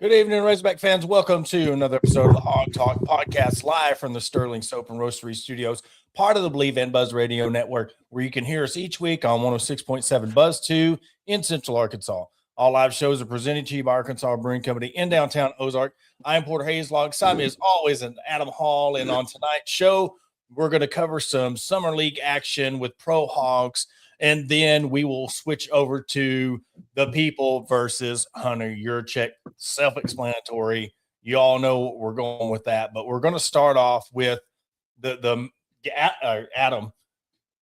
Good evening, Razorback fans. Welcome to another episode of the Hog Talk Podcast, live from the Sterling Soap and Roastery Studios, part of the Believe and Buzz Radio Network, where you can hear us each week on 106.7 Buzz 2 in Central Arkansas. All live shows are presented to you by Arkansas Brewing Company in downtown Ozark. I am Porter Hayes. Alongside me, as always, and Adam Hall. And on tonight's show, we're going to cover some Summer League action with Pro Hogs, and then we will switch over to the people versus Hunter Yuracheck. Self-explanatory. You all know what we're going with that, but we're going to start off with Adam.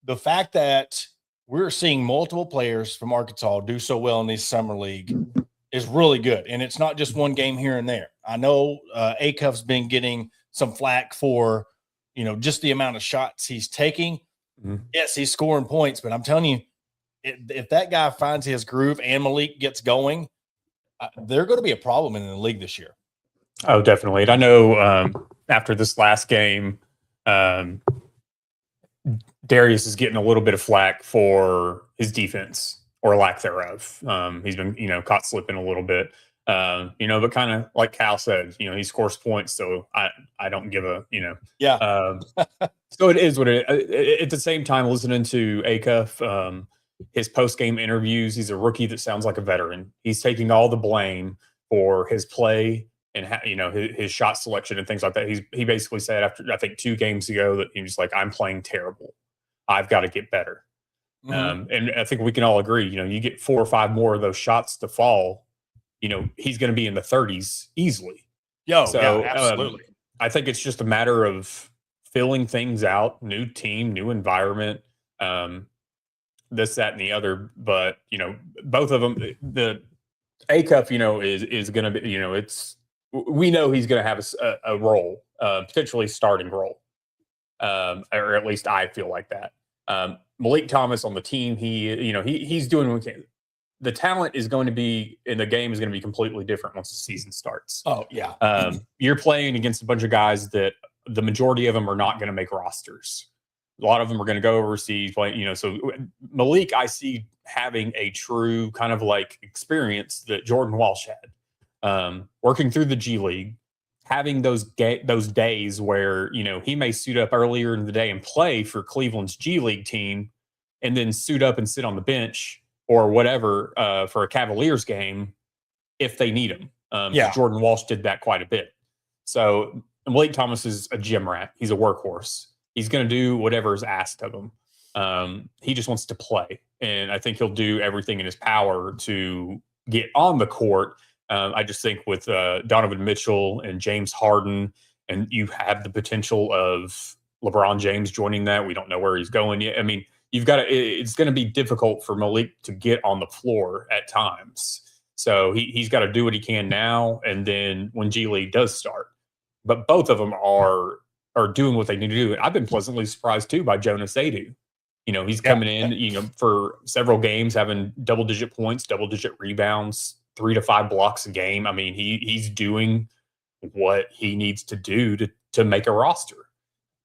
The fact that we're seeing multiple players from Arkansas do so well in this summer league is really good, and it's not just one game here and there. I know Acuff's been getting some flack for just the amount of shots he's taking. Mm-hmm. Yes, he's scoring points, but I'm telling you, if that guy finds his groove and Malik gets going, they're going to be a problem in the league this year. Oh, definitely. And I know after this last game, Darius is getting a little bit of flack for his defense or lack thereof. He's been, caught slipping a little bit, but kind of like Cal said, he scores points. So I don't give a, Yeah. So it is what it is. At the same time, listening to Acuff, his post-game interviews, he's a rookie that sounds like a veteran. He's taking all the blame for his play and his shot selection and things like that. He basically said after, I think, 2 games ago that he was like, I'm playing terrible. I've got to get better. Mm-hmm. And I think we can all agree, you get 4 or 5 more of those shots to fall, he's going to be in the 30s easily. Yeah, absolutely. I think it's just a matter of filling things out, new team, new environment, this, that, and the other. But, both of them, the Acuff, is going to be, we know he's going to have a role, potentially starting role, or at least I feel like that. Malik Thomas on the team, he's doing what he can. The talent is going to be in the game is going to be completely different once the season starts. Oh, yeah. You're playing against a bunch of guys that the majority of them are not going to make rosters. A lot of them are going to go overseas, so Malik, I see having a true kind of like experience that Jordan Walsh had, working through the G League, having those days where, he may suit up earlier in the day and play for Cleveland's G League team and then suit up and sit on the bench or whatever for a Cavaliers game if they need him. Jordan Walsh did that quite a bit. So Malik Thomas is a gym rat. He's a workhorse. He's going to do whatever is asked of him. He just wants to play. And I think he'll do everything in his power to get on the court. I just think with Donovan Mitchell and James Harden, and you have the potential of LeBron James joining that. We don't know where he's going yet. I mean, it's going to be difficult for Malik to get on the floor at times. So he's got to do what he can now. And then when G League does start, but both of them are doing what they need to do. I've been pleasantly surprised too by Jonas Adu. He's coming in, for several games, having double-digit points, double-digit rebounds, 3 to 5 blocks a game. I mean, he's doing what he needs to do to make a roster.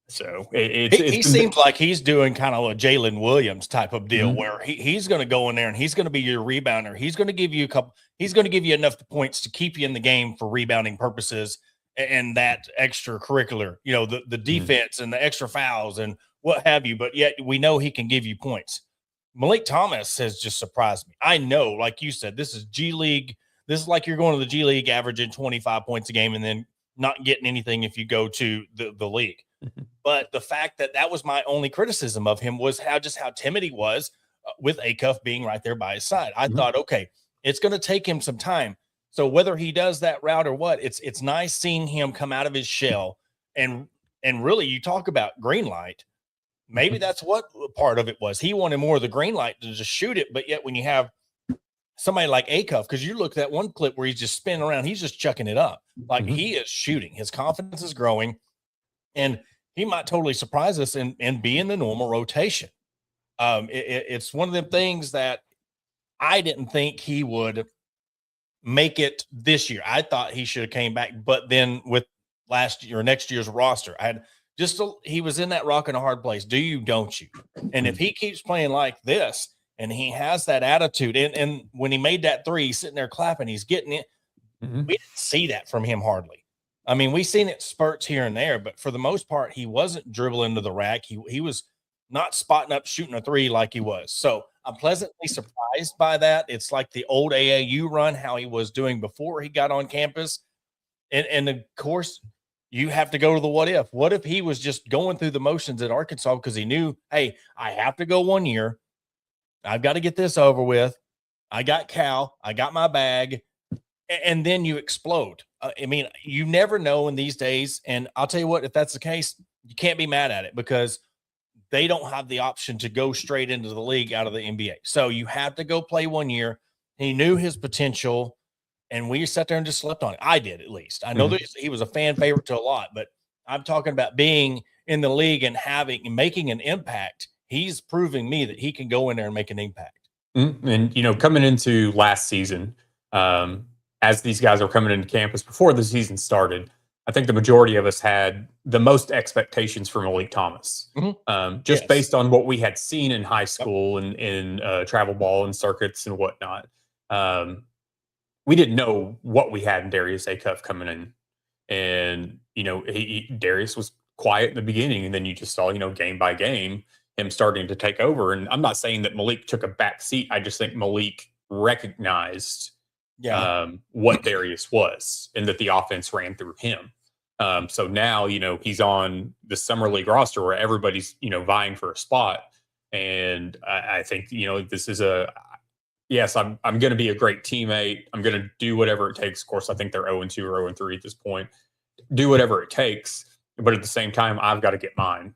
So he seems like he's doing kind of a Jalen Williams type of deal, mm-hmm. where he's going to go in there and he's going to be your rebounder. He's going to give you he's going to give you enough points to keep you in the game for rebounding purposes and that extracurricular, the defense mm-hmm. and the extra fouls and what have you. But yet we know he can give you points. Malik Thomas has just surprised me. I know, like you said, this is G League. This is like you're going to the G League averaging 25 points a game and then not getting anything if you go to the league. Mm-hmm. But the fact that was my only criticism of him was how timid he was with Acuff being right there by his side. I mm-hmm. thought, okay, it's going to take him some time. So whether he does that route or what, it's nice seeing him come out of his shell and really, you talk about green light. Maybe that's what part of it was. He wanted more of the green light to just shoot it. But yet when you have somebody like Acuff, because you look at that one clip where he's just spinning around, he's just chucking it up. Like mm-hmm. he is shooting. His confidence is growing. And he might totally surprise us and be in the normal rotation. It's one of them things that I didn't think he would make it this year. I thought he should have came back. But then with next year's roster, he was in that rock and a hard place. Do you, don't you? And if he keeps playing like this and he has that attitude, and when he made that 3, he's sitting there clapping, he's getting it. Mm-hmm. We didn't see that from him hardly. I mean, we seen it spurts here and there, but for the most part, he wasn't dribbling to the rack. He was not spotting up, shooting a three like he was. So I'm pleasantly surprised by that. It's like the old AAU run, how he was doing before he got on campus. And of course, you have to go to the what if. What if he was just going through the motions at Arkansas because he knew, hey, I have to go 1 year. I've got to get this over with. I got Cal. I got my bag. And then you explode. I mean, you never know in these days. And I'll tell you what, if that's the case, you can't be mad at it because they don't have the option to go straight into the league out of the NBA. So you have to go play 1 year. He knew his potential, and we sat there and just slept on it. I did, at least. I know that he was a fan favorite to a lot, but I'm talking about being in the league and making an impact. He's proving me that he can go in there and make an impact. And, coming into last season, as these guys are coming into campus before the season started, I think the majority of us had the most expectations for Malik Thomas, just based on what we had seen in high school and in travel ball and circuits and whatnot. We didn't know what we had in Darius Acuff coming in. And, Darius was quiet in the beginning, and then you just saw, game by game, him starting to take over. And I'm not saying that Malik took a back seat. I just think Malik recognized what Darius was and that the offense ran through him. So now, he's on the summer league roster where everybody's, vying for a spot. And I think, this is yes, I'm going to be a great teammate. I'm going to do whatever it takes. Of course, I think they're 0-2 or 0-3 at this point. Do whatever it takes. But at the same time, I've got to get mine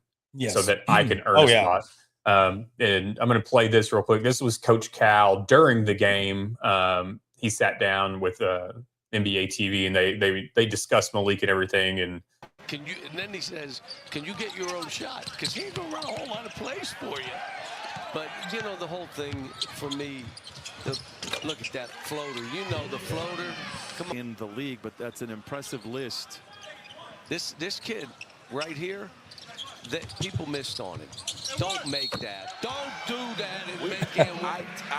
so that I can earn a spot. And I'm going to play this real quick. This was Coach Cal during the game. He sat down with NBA TV, and they discussed Malik and everything. And and then he says, "Can you get your own shot?" Because he ain't gonna run a whole lot of plays for you. But the whole thing for me, look at that floater. The floater. Come on. In the league, but that's an impressive list. This kid right here, that people missed on him. Don't make that. Don't do that and make him.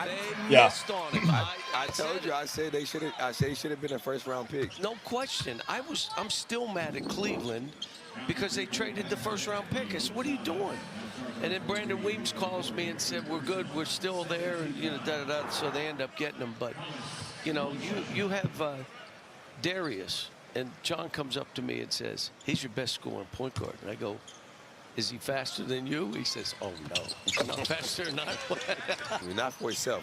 They missed on him. I told you. I said he should have been a first-round pick. No question. I'm still mad at Cleveland because they traded the first-round pick. I said, what are you doing? And then Brandon Weems calls me and said, we're good. We're still there. And da-da-da. So they end up getting him. But you have Darius, and John comes up to me and says, he's your best scoring point guard. And I go, is he faster than you? He says, oh, no. He's not faster than I am. Not for himself.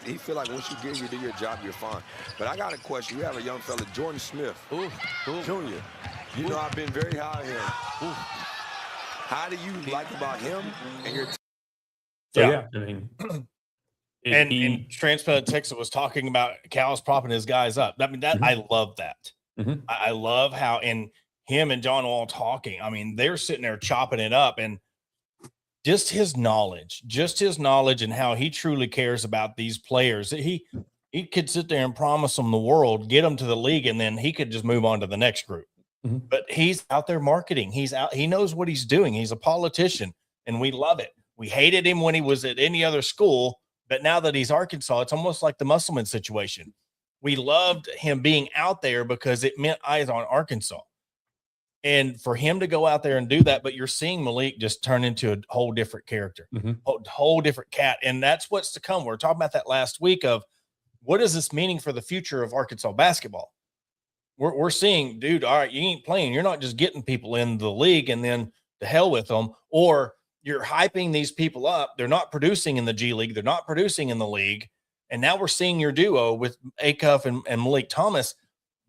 He feel like once you do your job, you're fine. But I got a question. You have a young fella, Jordan Smith, Jr. I've been very high on him. How do you like about him and your team? I mean, and Transplant Texas was talking about Cal's propping his guys up. I mean, I love that. I love how him and John Wall talking. I mean, they're sitting there chopping it up, and just his knowledge and how he truly cares about these players. He could sit there and promise them the world, get them to the league, and then he could just move on to the next group. But he's out there marketing. He knows what he's doing. He's a politician, and we love it. We hated him when he was at any other school, but now that he's Arkansas, it's almost like the Musselman situation. We loved him being out there because it meant eyes on Arkansas. And for him to go out there and do that, but you're seeing Malik just turn into a whole different character, a whole different cat. And that's what's to come. We were talking about that last week of what is this meaning for the future of Arkansas basketball? We're seeing, dude, all right, you ain't playing. You're not just getting people in the league and then to hell with them, or you're hyping these people up. They're not producing in the G League. They're not producing in the league. And now we're seeing your duo with Acuff and Malik Thomas.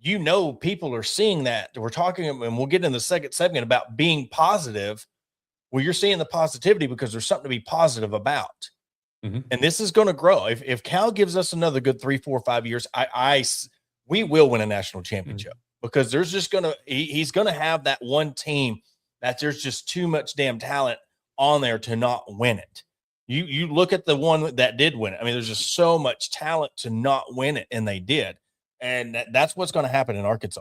People are seeing that. We're talking, and we'll get in the second segment about being positive. Well, you're seeing the positivity because there's something to be positive about. And this is going to grow. If Cal gives us another good 3, 4, 5 years, we will win a national championship because there's just he's going to have that one team that there's just too much damn talent on there to not win it. You look at the one that did win it. I mean, there's just so much talent to not win it, and they did. And that's what's going to happen in Arkansas.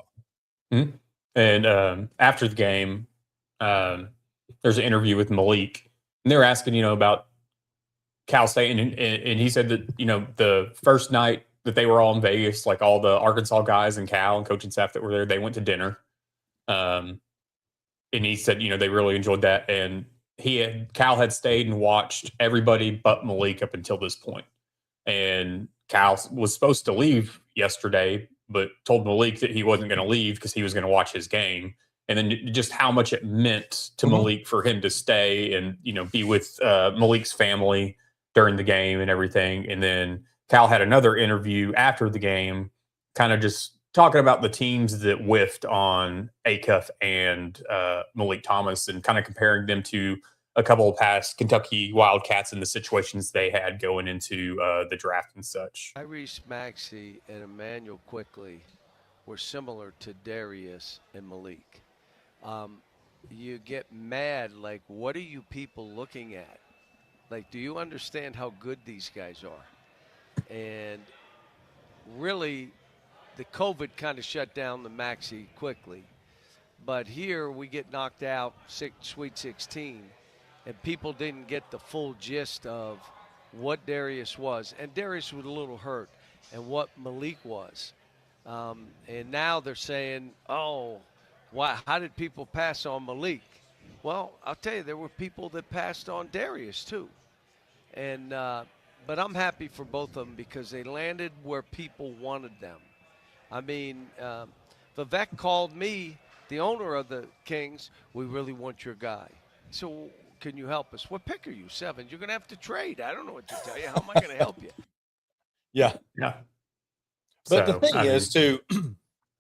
And after the game, there's an interview with Malik, and they're asking, about Cal State, and he said that, the first night that they were all in Vegas, like all the Arkansas guys and Cal and coaching staff that were there. They went to dinner. And he said, they really enjoyed that. And Cal had stayed and watched everybody but Malik up until this point. And Cal was supposed to leave yesterday, but told Malik that he wasn't going to leave because he was going to watch his game. And then just how much it meant to Malik for him to stay and, be with Malik's family during the game and everything. And then Cal had another interview after the game, kind of just talking about the teams that whiffed on Acuff and Malik Thomas and kind of comparing them to a couple of past Kentucky Wildcats and the situations they had going into the draft and such. Tyrese Maxey and Emmanuel Quickly were similar to Darius and Malik. You get mad, like, what are you people looking at? Like, do you understand how good these guys are? And really, the COVID kind of shut down the Maxey quickly. But here we get knocked out, Sweet 16, and people didn't get the full gist of what Darius was. And Darius was a little hurt, and what Malik was. And now they're saying, oh, why? How did people pass on Malik? Well, I'll tell you, there were people that passed on Darius too. And but I'm happy for both of them because they landed where people wanted them. I mean, Vivek called me, the owner of the Kings. We really want your guy. So can you help us? What pick are you? 7. You're going to have to trade. I don't know what to tell you. How am I going to help you? Yeah. Yeah. But the thing is, too,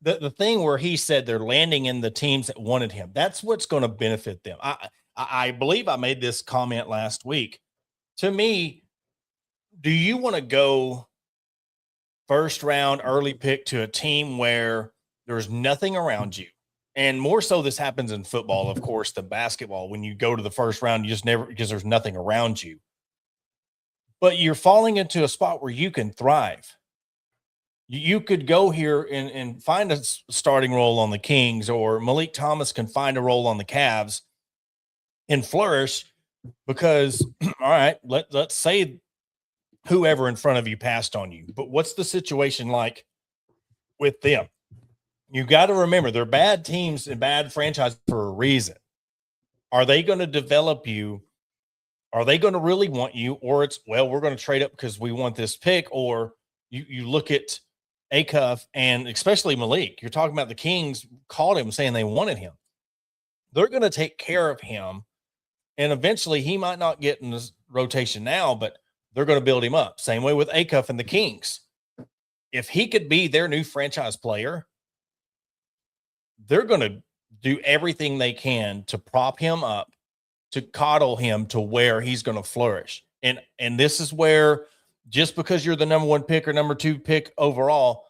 the thing where he said they're landing in the teams that wanted him, that's what's going to benefit them. I believe I made this comment last week. To me, do you want to go first round early pick to a team where there's nothing around you? And more so this happens in football, of course, than basketball. When you go to the first round, you just never, because there's nothing around you. But you're falling into a spot where you can thrive. You could go here and find a starting role on the Kings, or Malik Thomas can find a role on the Cavs and flourish because, all right, let's say whoever in front of you passed on you. But what's the situation like with them? You got to remember, they're bad teams and bad franchises for a reason. Are they going to develop you? Are they going to really want you? Or it's, well, we're going to trade up because we want this pick. Or you look at Acuff and especially Malik. You're talking about the Kings called him saying they wanted him. They're going to take care of him. And eventually he might not get in this rotation now, but they're going to build him up. Same way with Acuff and the Kings. If he could be their new franchise player, they're going to do everything they can to prop him up, to coddle him to where he's going to flourish. And this is where, just because you're the number 1 pick or number 2 pick overall,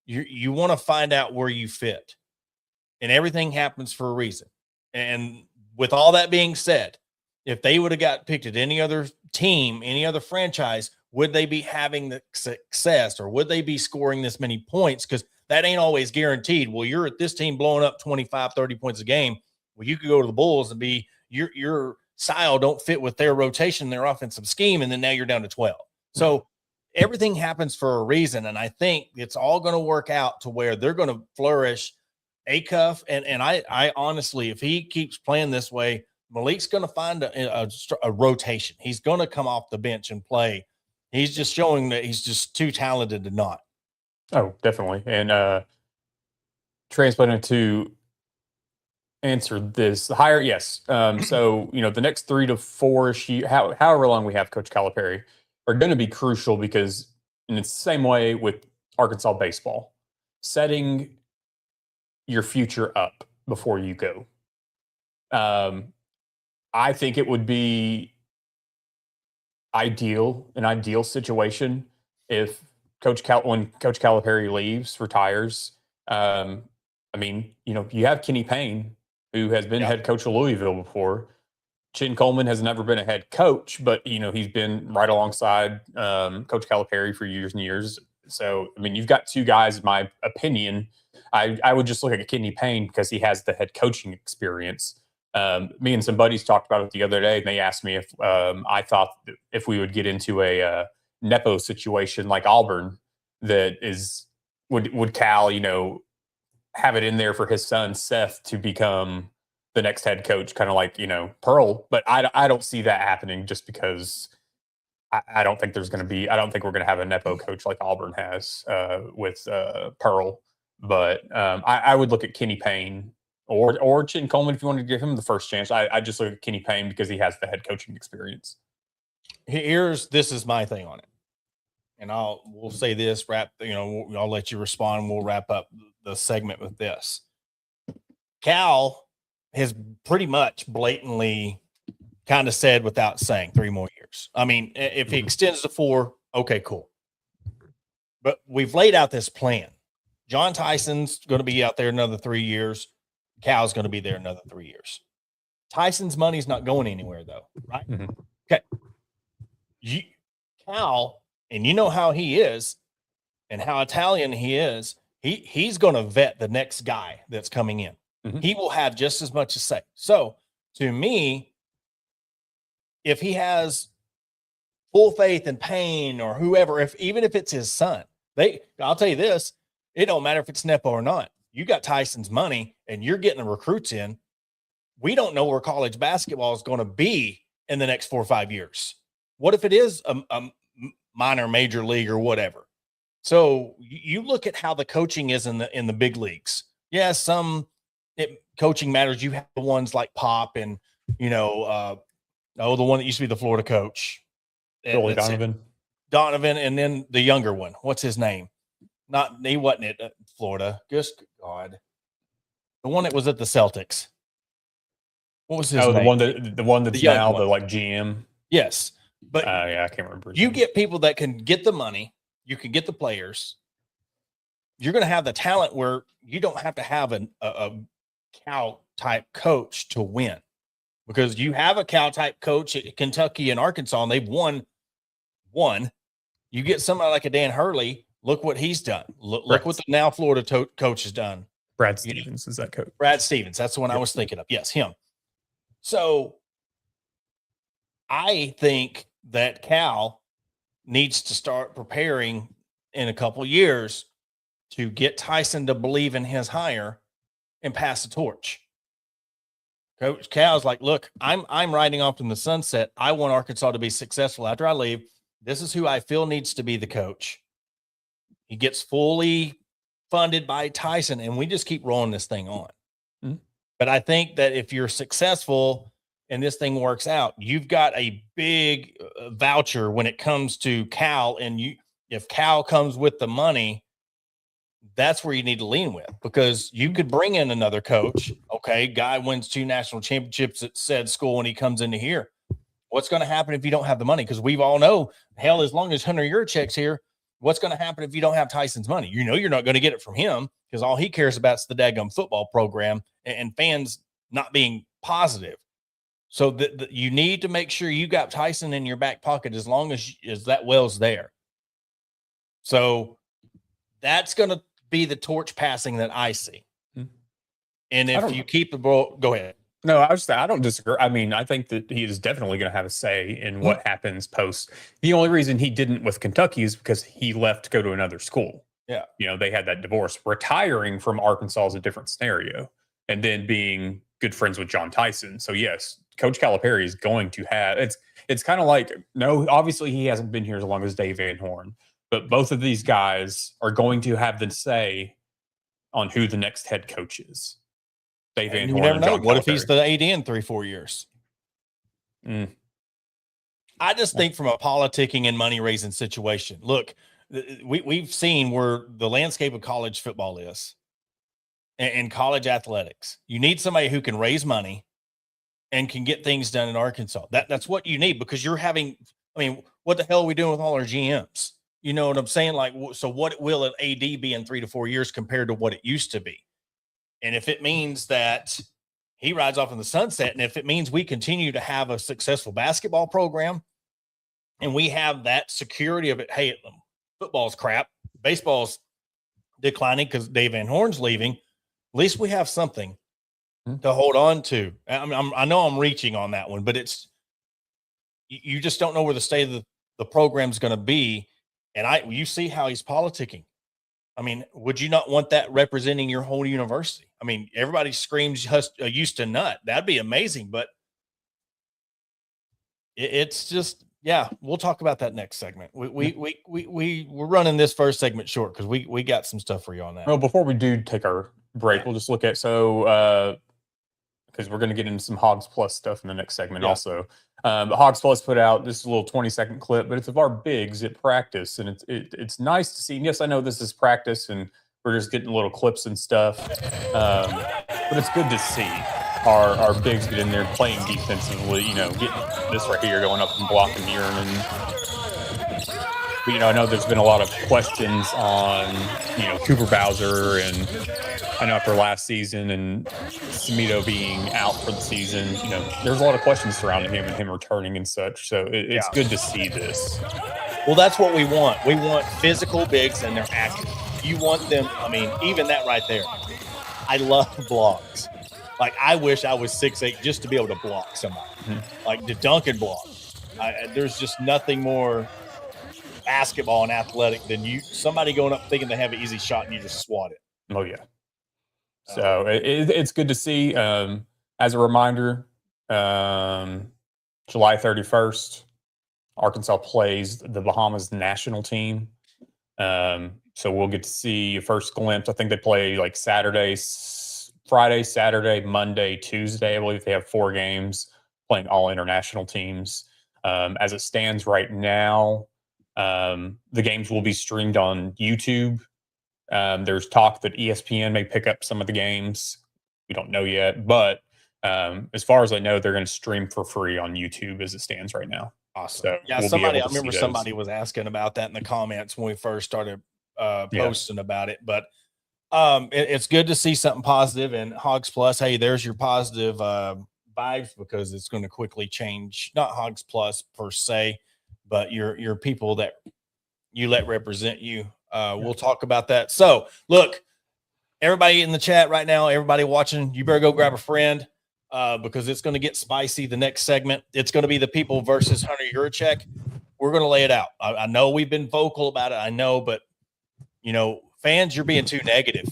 you want to find out where you fit. And everything happens for a reason. And with all that being said, if they would have got picked at any other team, any other franchise, would they be having the success, or would they be scoring this many points? Because that ain't always guaranteed. Well, you're at this team blowing up 25, 30 points a game. Well, you could go to the Bulls and be your style don't fit with their rotation, their offensive scheme, and then now you're down to 12. So everything happens for a reason, and I think it's all going to work out to where they're going to flourish. Acuff, and I honestly, if he keeps playing this way, Malik's going to find a rotation. He's going to come off the bench and play. He's just showing that he's just too talented to not. Oh, definitely. And transplanted to answer this higher, yes. So, the next 3 to 4-ish years, however long we have Coach Calipari, are going to be crucial because, and it's the same way with Arkansas baseball, setting your future up before you go. I think it would be an ideal situation if when Coach Calipari leaves, retires. I mean, you have Kenny Payne, who has been head coach of Louisville before. Chin Coleman has never been a head coach, but he's been right alongside Coach Calipari for years and years. So, I mean, you've got 2 guys, in my opinion. I would just look at Kenny Payne because he has the head coaching experience. Me and some buddies talked about it the other day, and they asked me if I thought if we would get into a Nepo situation like Auburn, that would Cal, have it in there for his son Seth to become the next head coach, kind of like, Pearl. But I don't see that happening just because I don't think we're going to have a Nepo coach like Auburn has with Pearl. But I would look at Kenny Payne or Chin Coleman if you wanted to give him the first chance. I just look at Kenny Payne because he has the head coaching experience. This is my thing on it. And we'll say this, I'll let you respond. We'll wrap up the segment with this. Cal has pretty much blatantly kind of said without saying 3 more years. I mean, if he extends to 4, okay, cool. But we've laid out this plan. John Tyson's going to be out there another 3 years. Cal's going to be there another 3 years. Tyson's money's not going anywhere, though, right? Mm-hmm. Okay. Cal, and you know how he is and how Italian he is, he's going to vet the next guy that's coming in. Mm-hmm. He will have just as much to say. So, to me, if he has full faith in Payne or whoever, even if it's his son, I'll tell you this, it don't matter if it's Nepo or not. You got Tyson's money and you're getting the recruits in. We don't know where college basketball is going to be in the next 4 or 5 years. What if it is a minor major league or whatever? So you look at how the coaching is in the big leagues. Yeah, coaching matters. You have the ones like Pop and, the one that used to be the Florida coach. Billy Donovan. Donovan, and then the younger one. What's his name? He wasn't at Florida. Just God. The one that was at the Celtics. What was his name? The one that's now the GM. Yes. But I can't remember. You get people that can get the money, you can get the players. You're going to have the talent where you don't have to have a Cal type coach to win. Because you have a Cal type coach at Kentucky and Arkansas, and they've won one. You get somebody like a Dan Hurley, look what he's done. Look what the now Florida coach has done. Brad Stevens is that coach. Brad Stevens. That's the one I was thinking of. Yes, him. So I think that Cal needs to start preparing in a couple years to get Tyson to believe in his hire and pass the torch. Coach Cal's like, look, I'm riding off in the sunset. I want Arkansas to be successful after I leave. This is who I feel needs to be the coach. He gets fully funded by Tyson, and we just keep rolling this thing on. Mm-hmm. But I think that if you're successful and this thing works out, you've got a big voucher when it comes to Cal. And if Cal comes with the money, that's where you need to lean with, because you could bring in another coach. Okay, guy wins 2 national championships at said school and he comes into here. What's going to happen if you don't have the money? Because we've all know, hell, as long as Hunter Yuracheck's here, what's going to happen if you don't have Tyson's money? You're not going to get it from him, because all he cares about is the daggum football program and fans not being positive. So you need to make sure you got Tyson in your back pocket as long as that well's there. So that's going to be the torch passing that I see. And if you keep the ball, go ahead. No, I don't disagree. I mean, I think that he is definitely going to have a say in what happens post. The only reason he didn't with Kentucky is because he left to go to another school. Yeah. They had that divorce. Retiring from Arkansas is a different scenario. And then being good friends with John Tyson. So yes, Coach Calipari is going to have, it's kind of like, no, obviously he hasn't been here as long as Dave Van Horn, but both of these guys are going to have the say on who the next head coach is. Dave Van Horn. You never know. What if he's the AD in 3-4 years? I just think from a politicking and money raising situation, look, we've seen where the landscape of college football is and college athletics. You need somebody who can raise money and can get things done in Arkansas. That's what you need, because what the hell are we doing with all our GMs? You know what I'm saying? Like, so what will an AD be in 3 to 4 years compared to what it used to be? And if it means that he rides off in the sunset, and if it means we continue to have a successful basketball program and we have that security of it, hey, football's crap, baseball's declining because Dave Van Horn's leaving, at least we have something to hold on to. I know I'm reaching on that one, but you just don't know where the state of the program's going to be. And you see how he's politicking. I mean, would you not want that representing your whole university? I mean, everybody screams Houston nut. That'd be amazing, but it's just, yeah, we'll talk about that next segment. We're running this first segment short because we got some stuff for you on that. Well, before we do take our break, we'll just look at because we're going to get into some Hogs Plus stuff in the next segment also. But Hogs Plus put out this little 20-second clip, but it's of our bigs at practice, and it's nice to see. And yes, I know this is practice, and we're just getting little clips and stuff, but it's good to see our bigs get in there playing defensively. Getting this right here, going up and blocking Muirman. But, I know there's been a lot of questions on, Cooper Bowser, and I know after last season and Smito being out for the season, there's a lot of questions surrounding him and him returning and such. So it's good to see this. Well, that's what we want. We want physical bigs and they're active. You want them. I mean, even that right there. I love blocks. Like, I wish I was 6'8" just to be able to block somebody. Like to dunk and block. There's just nothing more basketball and athletic than somebody going up thinking they have an easy shot and you just swat it. Oh, yeah. So it's good to see. As a reminder, July 31st, Arkansas plays the Bahamas national team. So we'll get to see a first glimpse. I think they play like Friday, Saturday, Monday, Tuesday. I believe they have 4 games playing all international teams. As it stands right now, the games will be streamed on YouTube. There's talk that ESPN may pick up some of the games. We don't know yet, but as far as I know, they're going to stream for free on YouTube as it stands right now. Awesome. So Yeah, I remember somebody was asking about that in the comments when we first started posting about it. But it's good to see something positive. And Hogs Plus, hey, there's your positive vibes, because it's going to quickly change. Not Hogs Plus per se, but your people that you let represent you. We'll talk about that. So, look, everybody in the chat right now, everybody watching, you better go grab a friend because it's going to get spicy. The next segment, it's going to be the people versus Hunter Yuracheck. We're going to lay it out. I know we've been vocal about it. I know, but, fans, you're being too negative.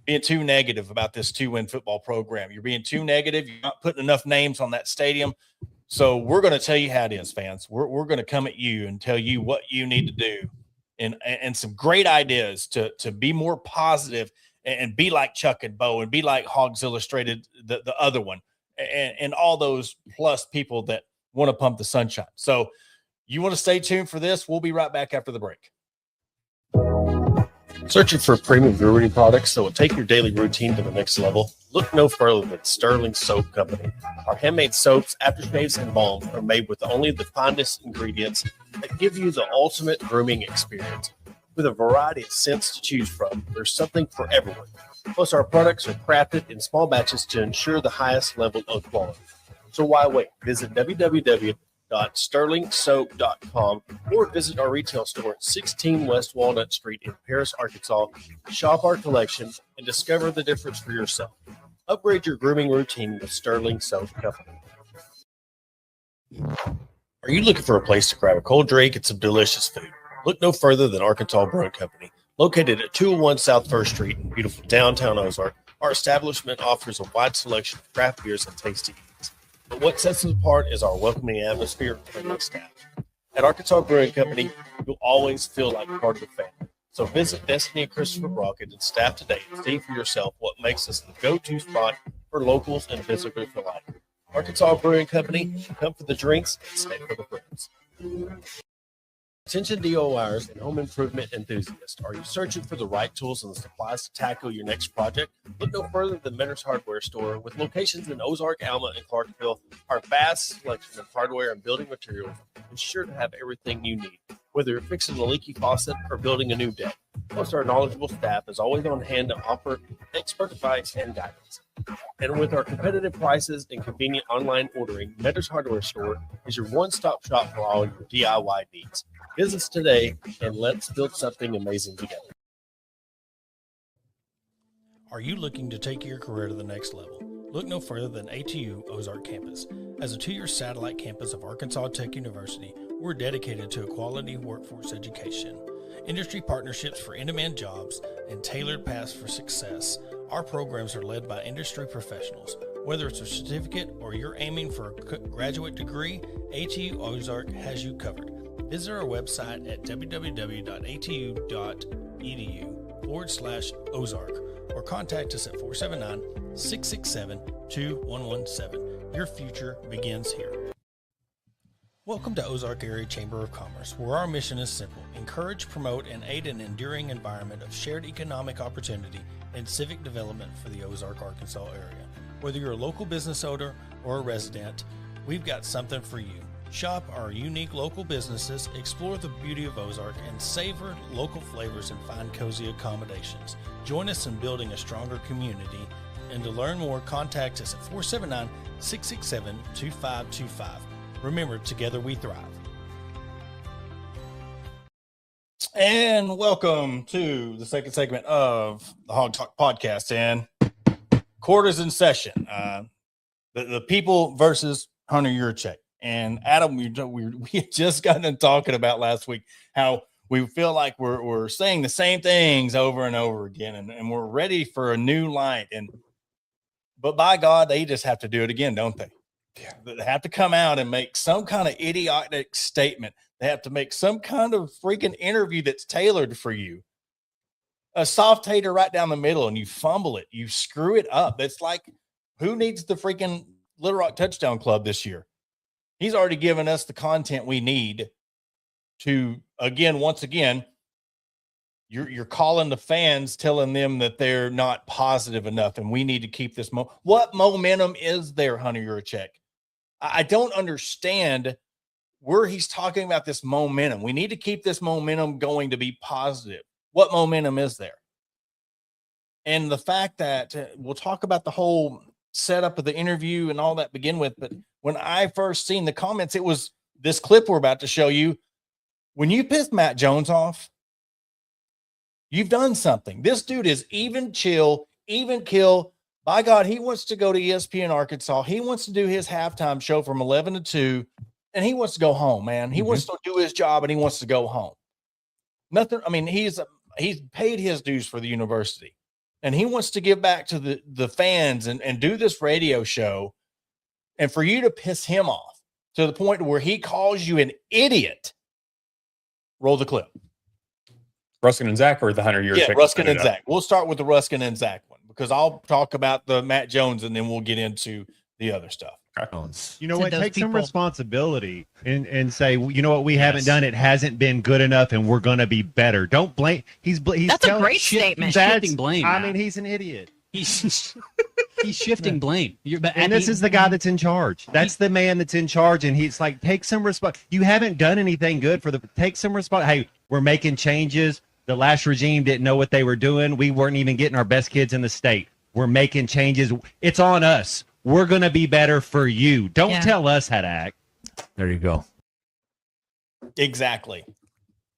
Being too negative about this 2-win football program. You're being too negative. You're not putting enough names on that stadium. So we're going to tell you how it is, fans. We're going to come at you and tell you what you need to do. And some great ideas to be more positive and be like Chuck and Bo and be like Hogs Illustrated, the other one, and all those plus people that want to pump the sunshine. So you want to stay tuned for this. We'll be right back after the break. Searching for premium brewery products that will take your daily routine to the next level? Look no further than Sterling Soap Company. Our handmade soaps, aftershaves, and balms are made with only the finest ingredients that give you the ultimate grooming experience. With a variety of scents to choose from, there's something for everyone. Plus, our products are crafted in small batches to ensure the highest level of quality. So why wait? Visit www.sterlingsoap.com or visit our retail store at 16 West Walnut Street in Paris, Arkansas. Shop our collection and discover the difference for yourself. Upgrade your grooming routine with Sterling Soap Company. Are you looking for a place to grab a cold drink and some delicious food? Look no further than Arkansas Brewing Company. Located at 201 South 1st Street in beautiful downtown Ozark, our establishment offers a wide selection of craft beers and tasty eats. But what sets us apart is our welcoming atmosphere and friendly staff. At Arkansas Brewing Company, you'll always feel like part of the family. So visit Destiny and Christopher Brockett and staff today and see for yourself what makes us the go-to spot for locals and visitors alike. Arkansas Brewing Company, come for the drinks and stay for the friends. Attention DIYers and home improvement enthusiasts. Are you searching for the right tools and supplies to tackle your next project? Look no further than Mentor's Hardware Store. With locations in Ozark, Alma, and Clarksville, our vast selection of hardware and building materials is sure to have everything you need, whether you're fixing a leaky faucet or building a new deck. Plus, our knowledgeable staff is always on hand to offer expert advice and guidance. And with our competitive prices and convenient online ordering, Mentor's Hardware Store is your one-stop shop for all your DIY needs. Visit us today and let's build something amazing together. Are you looking to take your career to the next level? Look no further than ATU Ozark Campus. As a 2-year satellite campus of Arkansas Tech University, we're dedicated to a quality workforce education, industry partnerships for in-demand jobs, and tailored paths for success. Our programs are led by industry professionals. Whether it's a certificate or you're aiming for a graduate degree, ATU Ozark has you covered. Visit our website at www.atu.edu/Ozark or contact us at 479-667-2117. Your future begins here. Welcome to Ozark Area Chamber of Commerce, where our mission is simple: encourage, promote, and aid an enduring environment of shared economic opportunity and civic development for the Ozark, Arkansas area. Whether you're a local business owner or a resident, we've got something for you. Shop our unique local businesses, explore the beauty of Ozark, and savor local flavors and find cozy accommodations. Join us in building a stronger community. And to learn more, contact us at 479-667-2525. Remember, together we thrive. And welcome to the second segment of the Hog Talk podcast. And quarters in session. The people versus Hunter Yuracheck. And Adam, we had just gotten talking about last week how we feel like we're saying the same things over and over again, and we're ready for a new light. But by God, they just have to do it again, don't they? Yeah. They have to come out and make some kind of idiotic statement. They have to make some kind of freaking interview that's tailored for you. A soft tater right down the middle, and you fumble it. You screw it up. It's like, who needs the freaking Little Rock Touchdown Club this year? He's already given us the content we need to, once again, you're calling the fans, telling them that they're not positive enough, and we need to keep this. What momentum is there, Hunter Yuracheck? I don't understand where he's talking about this momentum. We need to keep this momentum going to be positive. What momentum is there? And the fact that we'll talk about the whole setup of the interview and all that begin with, but when I first seen the comments, it was this clip we're about to show you. When you pissed Matt Jones off, you've done something. This dude is even chill, even kill. By God, he wants to go to ESPN Arkansas. He wants to do his halftime show from 11 to 2, and he wants to go home, man. He wants to do his job, and he wants to go home. Nothing. I mean, he's paid his dues for the university, and he wants to give back to the fans and do this radio show. And for you to piss him off to the point where he calls you an idiot, roll the clip. Ruskin and Zach or the Hunter Yuracheck? Yeah, Ruskin and Zach. We'll start with the Ruskin and Zach one because I'll talk about the Matt Jones and then we'll get into the other stuff. You know what? Take some responsibility and say, you know what? We haven't done. It hasn't been good enough, and we're going to be better. Don't blame. He's That's a great statement. Shifting blame. I mean, he's an idiot. He's shifting blame. And this is the guy that's in charge. That's the man that's in charge, and he's like, take some response. You haven't done anything good take some response. Hey, we're making changes. The last regime didn't know what they were doing. We weren't even getting our best kids in the state. We're making changes. It's on us. We're going to be better for you. Don't tell us how to act. There you go. Exactly.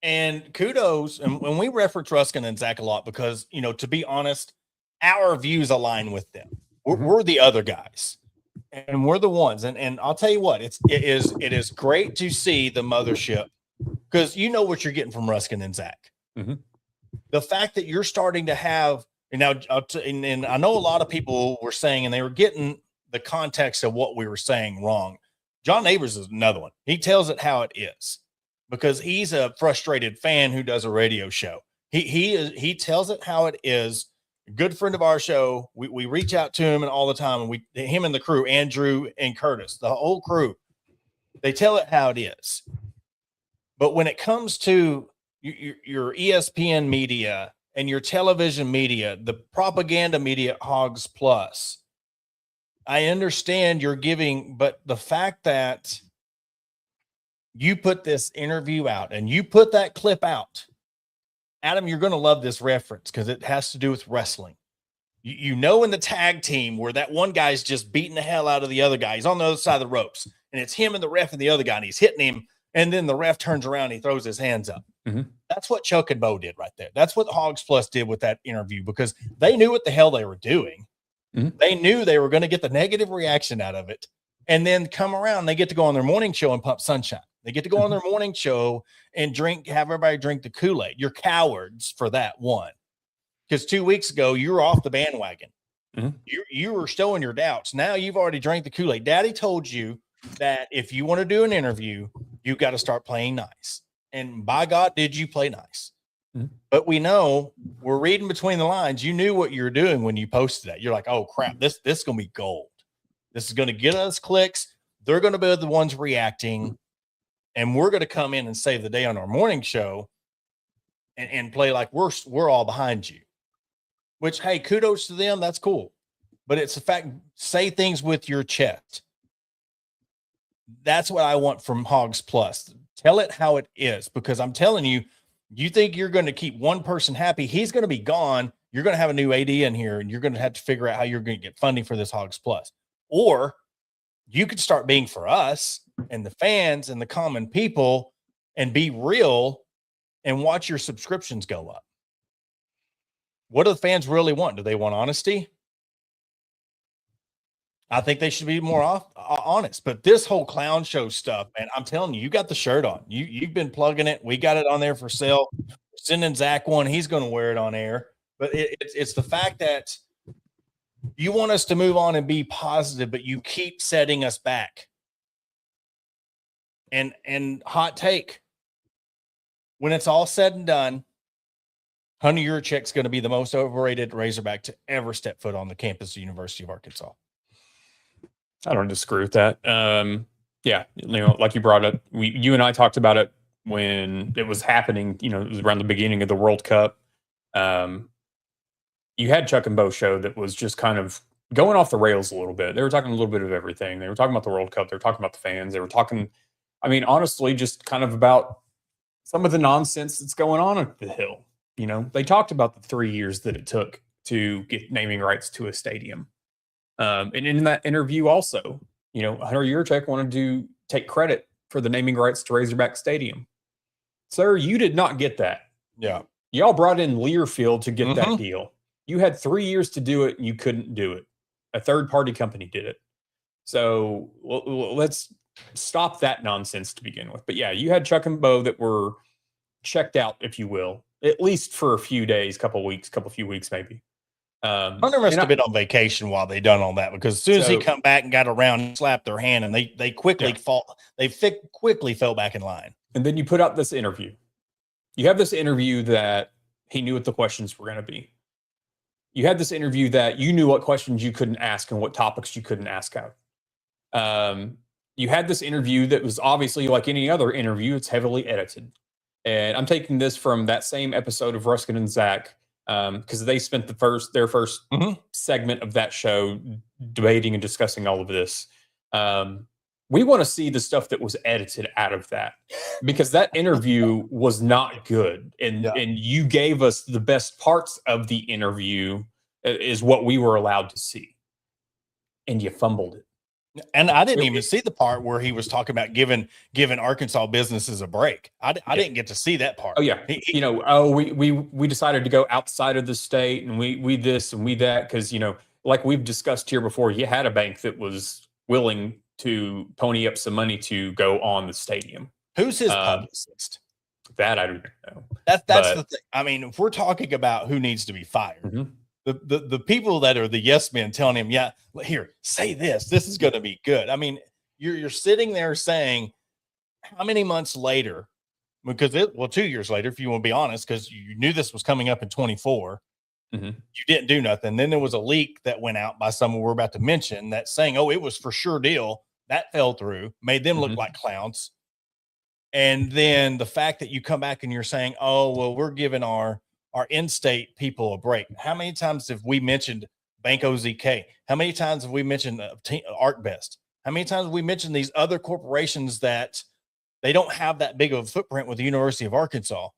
And kudos. And when we reference Ruskin and Zach a lot, because, to be honest, our views align with them. We're the other guys, and we're the ones. And I'll tell you what, it is great to see the mothership, because you know what you're getting from Ruskin and Zach. Mm-hmm. The fact that you're starting to have, and I know a lot of people were saying, and they were getting the context of what we were saying wrong. John Neighbors is another one. He tells it how it is, because he's a frustrated fan who does a radio show. He tells it how it is. A good friend of our show. We reach out to him all the time, and him and the crew, Andrew and Curtis, the whole crew, they tell it how it is. But when it comes to your ESPN media and your television media, the propaganda media at Hogs Plus, I understand you're giving, but the fact that you put this interview out and you put that clip out, Adam, you're going to love this reference because it has to do with wrestling. In the tag team where that one guy's just beating the hell out of the other guy. He's on the other side of the ropes, and it's him and the ref and the other guy, and he's hitting him, and then the ref turns around and he throws his hands up. Mm-hmm. That's what Chuck and Bo did right there. That's what Hogs Plus did with that interview, because they knew what the hell they were doing. They knew they were going to get the negative reaction out of it. And then come around, they get to go on their morning show and pump sunshine. They get to go on their morning show and have everybody drink the Kool-Aid. You're cowards for that one. Because 2 weeks ago, you were off the bandwagon. You were showing your doubts. Now you've already drank the Kool-Aid. Daddy told you that if you want to do an interview, you got to start playing nice. And by God, did you play nice? But we know, we're reading between the lines. You knew what you were doing when you posted that. You're like, oh crap, this is going to be gold. This is going to get us clicks. They're going to be the ones reacting. And we're going to come in and save the day on our morning show and play like we're all behind you. Which, hey, kudos to them. That's cool. But it's a fact, say things with your chest. That's what I want from Hogs Plus. Tell it how it is, because I'm telling you, you think you're going to keep one person happy. He's going to be gone. You're going to have a new AD in here, and you're going to have to figure out how you're going to get funding for this Hogs Plus. Or you could start being for us and the fans and the common people and be real and watch your subscriptions go up. What do the fans really want? Do they want honesty? I think they should be more honest. But this whole clown show stuff, man, I'm telling you, you got the shirt on. You've been plugging it. We got it on there for sale. We're sending Zach one. He's going to wear it on air. But it's the fact that you want us to move on and be positive, but you keep setting us back. And hot take, when it's all said and done, Hunter Yuracheck's going to be the most overrated Razorback to ever step foot on the campus of the University of Arkansas. I don't disagree with that. Yeah, like you brought up, you and I talked about it when it was happening. It was around the beginning of the World Cup. You had Chuck and Bo show that was just kind of going off the rails a little bit. They were talking a little bit of everything. They were talking about the World Cup. They were talking about the fans. They were talking, honestly, just kind of about some of the nonsense that's going on at the Hill. They talked about the 3 years that it took to get naming rights to a stadium. And in that interview also, Hunter Yuracheck wanted to take credit for the naming rights to Razorback Stadium. Sir, you did not get that. Yeah. Y'all brought in Learfield to get that deal. You had 3 years to do it, and you couldn't do it. A third-party company did it. So let's stop that nonsense to begin with. But yeah, you had Chuck and Bo that were checked out, if you will, at least for a few days, few weeks maybe. Hunter must have been on vacation while they done all that, because as soon as he come back and got around and slapped their hand, and they quickly quickly fell back in line. And then you put out this interview. You have this interview that he knew what the questions were going to be. You had this interview that you knew what questions you couldn't ask and what topics you couldn't ask out. You had this interview that was obviously like any other interview. It's heavily edited. And I'm taking this from that same episode of Ruskin and Zach, because they spent their first segment of that show debating and discussing all of this. We want to see the stuff that was edited out of that, because that interview was not good. And you gave us the best parts of the interview is what we were allowed to see. And you fumbled it. And I didn't even see the part where he was talking about giving Arkansas businesses a break. I didn't get to see that part. Oh yeah, we decided to go outside of the state, and we this and we that, because like we've discussed here before, you had a bank that was willing to pony up some money to go on the stadium. Who's his publicist? That I don't know. That's the thing. If we're talking about who needs to be fired. The people that are the yes men telling him, yeah, here, say this is going to be good. You're sitting there saying, how many months later, because 2 years later, if you want to be honest, because you knew this was coming up in 24, you didn't do nothing. Then there was a leak that went out by someone we're about to mention that saying, oh, it was for sure deal. That fell through, made them look like clowns. And then the fact that you come back and you're saying, oh, well, we're giving our in-state people a break. How many times have we mentioned Bank OZK? How many times have we mentioned ArcBest? How many times have we mentioned these other corporations that they don't have that big of a footprint with the University of Arkansas?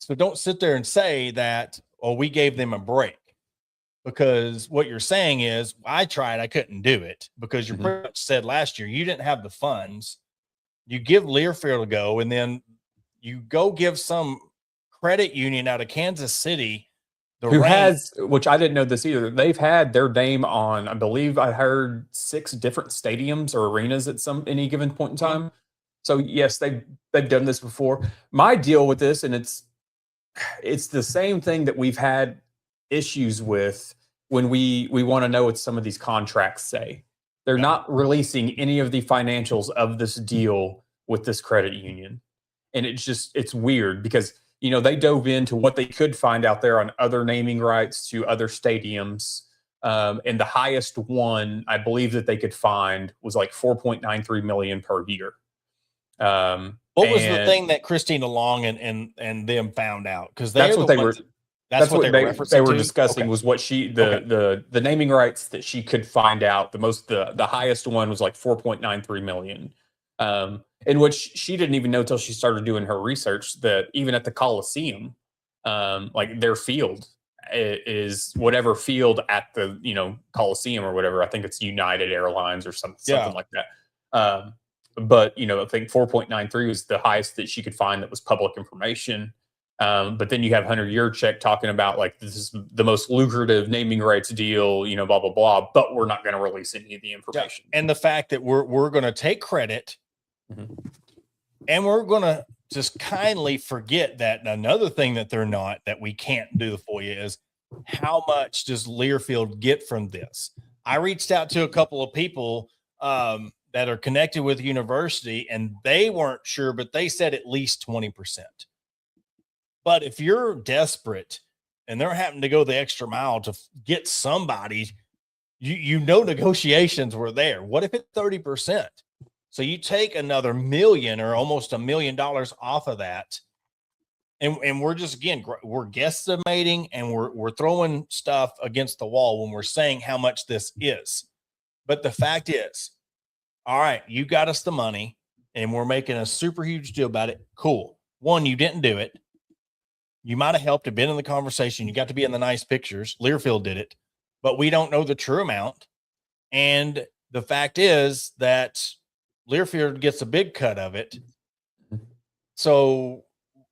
So don't sit there and say that, oh, we gave them a break. Because what you're saying is, I tried, I couldn't do it, because you pretty much said last year you didn't have the funds. You give Learfield a go, and then you go give some credit union out of Kansas City Who has, which I didn't know this either. They've had their name on, I believe I heard 6 different stadiums or arenas at any given point in time. So yes, they've done this before. My deal with this, and it's the same thing that we've had issues with when we want to know what some of these contracts say. They're not releasing any of the financials of this deal with this credit union. And it's weird because, they dove into what they could find out there on other naming rights to other stadiums. And the highest one, I believe that they could find was like $4.93 million per year. What was the thing that Christina Long and them found out? Because that's what they were. That's what they were discussing was what the naming rights that she could find out. The highest one was like $4.93 million. In which she didn't even know till she started doing her research that even at the Coliseum, like their field is whatever field at the Coliseum or whatever. I think it's United Airlines or something like that. But I think 4.93 was the highest that she could find that was public information. But then you have Hunter Yuracheck talking about like this is the most lucrative naming rights deal, blah blah blah. But we're not going to release any of the information. Yeah. And the fact that we're going to take credit, and we're going to just kindly forget that another thing that we can't do for you is how much does Learfield get from this? I reached out to a couple of people that are connected with the university, and they weren't sure, but they said at least 20%. But if you're desperate and they're having to go the extra mile to get somebody, negotiations were there. What if it's 30%? So you take another $1 million or almost $1 million off of that. And we're just, again, we're guesstimating and we're throwing stuff against the wall when we're saying how much this is. But the fact is, all right, you got us the money and we're making a super huge deal about it. Cool. One, you didn't do it. You might have helped, have been in the conversation. You got to be in the nice pictures. Learfield did it, but we don't know the true amount. And the fact is that Learfield gets a big cut of it. So